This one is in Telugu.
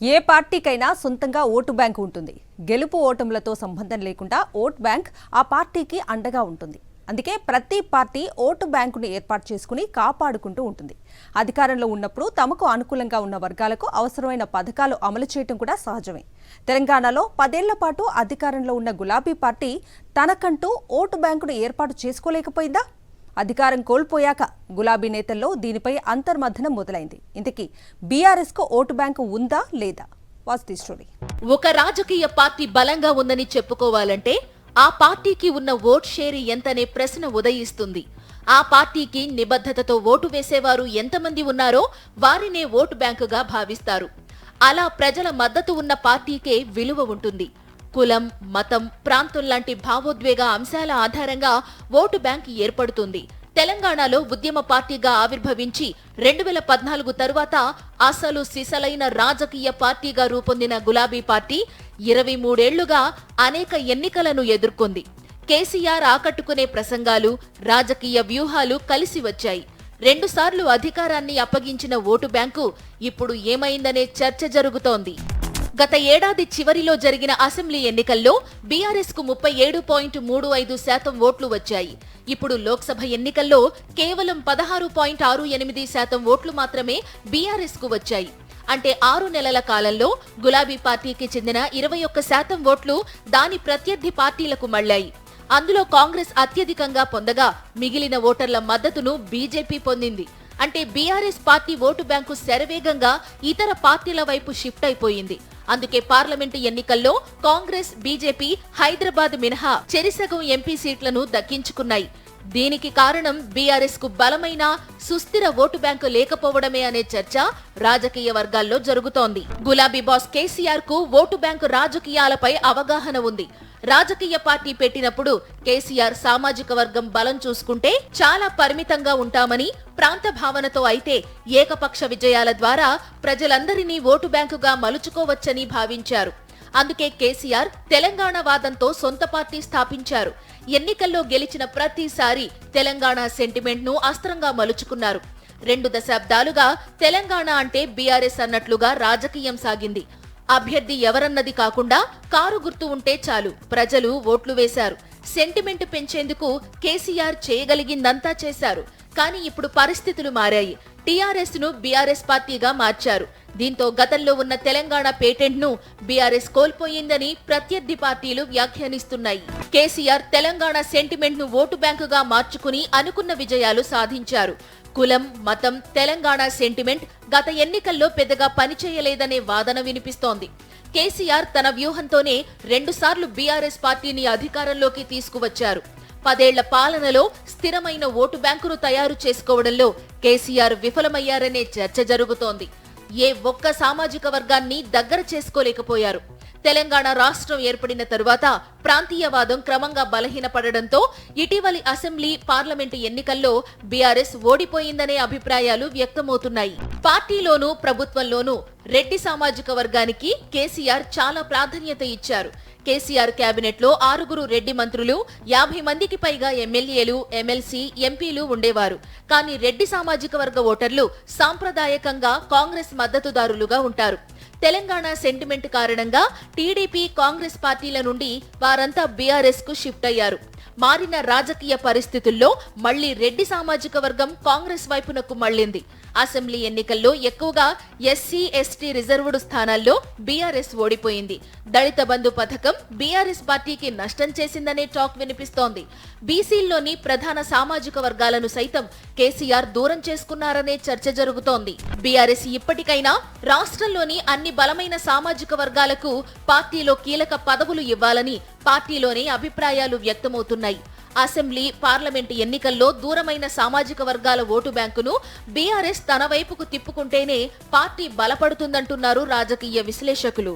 ఏ పార్టీకైనా సొంతంగా ఓటు బ్యాంకు ఉంటుంది. గెలుపు ఓటములతో సంబంధం లేకుండా ఓట్ బ్యాంక్ ఆ పార్టీకి అండగా ఉంటుంది. అందుకే ప్రతి పార్టీ ఓటు బ్యాంకును ఏర్పాటు చేసుకుని కాపాడుకుంటూ ఉంటుంది. అధికారంలో ఉన్నప్పుడు తమకు అనుకూలంగా ఉన్న వర్గాలకు అవసరమైన పథకాలు అమలు చేయడం కూడా సహజమే. తెలంగాణలో 10 ఏళ్ల పాటు అధికారంలో ఉన్న గులాబీ పార్టీ తనకంటూ ఓటు బ్యాంకును ఏర్పాటు చేసుకోలేకపోయిందా? అధికారం కోల్పోయాక గులాబీ నేతల్లో దీనిపై అంతర్మథనం మొదలైంది. ఇంతకీ బీఆర్ఎస్ కు ఓటు బ్యాంకు ఉందా లేదా? Watch the story. ఒక రాజకీయ పార్టీ బలంగా ఉందని చెప్పుకోవాలంటే ఆ పార్టీకి ఉన్న ఓట్ షేర్ ఎంతనే ప్రశ్న ఉదయిస్తుంది. ఆ పార్టీకి నిబద్ధతతో ఓటు వేసేవారు ఎంతమంది ఉన్నారో వారినే ఓటు బ్యాంకుగా భావిస్తారు. అలా ప్రజల మద్దతు ఉన్న పార్టీకే విలువ ఉంటుంది. కులం, మతం, ప్రాంతం లాంటి భావోద్వేగ అంశాల ఆధారంగా ఓటు బ్యాంక్ ఏర్పడుతుంది. తెలంగాణలో ఉద్యమ పార్టీగా ఆవిర్భవించి 2014 తరువాత అసలు సిసలైన రాజకీయ పార్టీగా రూపొందిన గులాబీ పార్టీ 23 ఏళ్లుగా అనేక ఎన్నికలను ఎదుర్కొంది. కేసీఆర్ ఆకట్టుకునే ప్రసంగాలు, రాజకీయ వ్యూహాలు కలిసి వచ్చాయి. 2 సార్లు అధికారాన్ని అప్పగించిన ఓటు బ్యాంకు ఇప్పుడు ఏమైందనే చర్చ జరుగుతోంది. గత ఏడాది చివరిలో జరిగిన అసెంబ్లీ ఎన్నికల్లో బీఆర్ఎస్ కు 37.35% ఓట్లు వచ్చాయి. ఇప్పుడు లోక్సభ ఎన్నికల్లో కేవలం 16.68% ఓట్లు మాత్రమే బీఆర్ఎస్ కు వచ్చాయి. అంటే 6 నెలల కాలంలో గులాబీ పార్టీకి చెందిన 21% ఓట్లు దాని ప్రత్యర్థి పార్టీలకు మళ్లాయి. అందులో కాంగ్రెస్ అత్యధికంగా పొందగా మిగిలిన ఓటర్ల మద్దతును బీజేపీ పొందింది. అంటే బీఆర్ఎస్ పార్టీ ఓటు బ్యాంకు శరవేగంగా ఇతర పార్టీల వైపు షిఫ్ట్ అయిపోయింది. అందుకే పార్లమెంటు ఎన్నికల్లో కాంగ్రెస్, బీజేపీ హైదరాబాద్ మినహా చెరిసగం ఎంపీ సీట్లను దక్కించుకున్నాయి. దీనికి కారణం బీఆర్ఎస్ కు బలమైన, సుస్థిర ఓటు బ్యాంకు లేకపోవడమే అనే చర్చ రాజకీయ వర్గాల్లో జరుగుతోంది. గులాబీ బాస్ కేసీఆర్ కు ఓటు బ్యాంకు రాజకీయాలపై అవగాహన ఉంది. రాజకీయ పార్టీ పెట్టినప్పుడు కేసీఆర్ సామాజిక వర్గం బలం చూసుకుంటే చాలా పరిమితంగా ఉంటామని, ప్రాంత భావనతో అయితే ఏకపక్ష విజయాల ద్వారా ప్రజలందరినీ ఓటు బ్యాంకుగా మలుచుకోవచ్చని భావించారు. అందుకే కేసీఆర్ తెలంగాణ వాదంతో సొంత పార్టీ స్థాపించారు. ఎన్నికల్లో గెలిచిన ప్రతిసారి తెలంగాణ సెంటిమెంట్ ను అస్త్రంగా మలుచుకున్నారు. 2 దశాబ్దాలుగా తెలంగాణ అంటే బీఆర్ఎస్ అన్నట్లుగా రాజకీయం సాగింది. అభ్యర్థి ఎవరన్నది కాకుండా కారు గుర్తు ఉంటే చాలు ప్రజలు ఓట్లు వేశారు. సెంటిమెంట్ పెంచేందుకు కేసీఆర్ చేయగలిగిందంతా చేశారు. కానీ ఇప్పుడు పరిస్థితులు మారాయి. టీఆర్ఎస్ ను బీఆర్ఎస్ పార్టీగా మార్చారు. దీంతో గతంలో ఉన్న తెలంగాణ పేటెంట్ ను బీఆర్ఎస్ కోల్పోయిందని ప్రత్యర్థి పార్టీలు వ్యాఖ్యానిస్తున్నాయి. కేసీఆర్ తెలంగాణ సెంటిమెంట్ ను ఓటు బ్యాంకుగా మార్చుకుని అనుకున్న విజయాలు సాధించారు. కులం, మతం, తెలంగాణ సెంటిమెంట్ గత ఎన్నికల్లో పెద్దగా పనిచేయలేదనే వాదన వినిపిస్తోంది. కేసీఆర్ తన వ్యూహంతోనే 2 సార్లు బీఆర్ఎస్ పార్టీని అధికారంలోకి తీసుకువచ్చారు. 10 ఏళ్ల పాలనలో స్థిరమైన ఓటు బ్యాంకును తయారు చేసుకోవడంలో కేసీఆర్ విఫలమయ్యారనే చర్చ జరుగుతోంది. ఏ ఒక్క సామాజిక వర్గాన్ని దగ్గర చేసుకోలేకపోయారు. తెలంగాణ రాష్ట్రం ఏర్పడిన తరువాత ప్రాంతీయవాదం క్రమంగా బలహీనపడడంతో ఇటీవలి అసెంబ్లీ, పార్లమెంటు ఎన్నికల్లో బీఆర్ఎస్ ఓడిపోయిందనే అభిప్రాయాలు వ్యక్తమవుతున్నాయి. పార్టీలోనూ ప్రభుత్వంలోనూ రెడ్డి సామాజిక వర్గానికి కేసీఆర్ చాలా ప్రాధాన్యత ఇచ్చారు. కేసీఆర్ కేబినెట్ లో 6 రెడ్డి మంత్రులు, 50 మందికి పైగా ఎమ్మెల్యేలు, ఎమ్మెల్సీ, ఎంపీలు ఉండేవారు. కానీ రెడ్డి సామాజిక వర్గ ఓటర్లు సాంప్రదాయకంగా కాంగ్రెస్ మద్దతుదారులుగా ఉంటారు. తెలంగాణ సెంటిమెంట్ కారణంగా టీడీపీ, కాంగ్రెస్ పార్టీల నుండి వారంతా బీఆర్ఎస్ కు షిఫ్ట్ అయ్యారు. మారిన రాజకీయ పరిస్థితుల్లో మళ్లీ రెడ్డి సామాజిక వర్గం కాంగ్రెస్ వైపునకు మళ్లింది. అసెంబ్లీ ఎన్నికల్లో ఎక్కువగా ఎస్సీ, ఎస్టీ రిజర్వ్డ్ స్థానాల్లో బీఆర్ఎస్ ఓడిపోయింది. దళిత బంధు పథకం బీఆర్ఎస్ పార్టీకి నష్టం చేసిందనే టాక్ వినిపిస్తోంది. బీసీల్లోని ప్రధాన సామాజిక వర్గాలను సైతం కేసీఆర్ దూరం చేసుకున్నారనే చర్చ జరుగుతోంది. బీఆర్ఎస్ ఇప్పటికైనా రాష్ట్రంలోని అన్ని బలమైన సామాజిక వర్గాలకు పార్టీలో కీలక పదవులు ఇవ్వాలని పార్టీలోనే అభిప్రాయాలు వ్యక్తమవుతున్నాయి. అసెంబ్లీ, పార్లమెంటు ఎన్నికల్లో దూరమైన సామాజిక వర్గాల ఓటు బ్యాంకును బీఆర్ఎస్ తన వైపుకు తిప్పుకుంటేనే పార్టీ బలపడుతుందంటున్నారు రాజకీయ విశ్లేషకులు.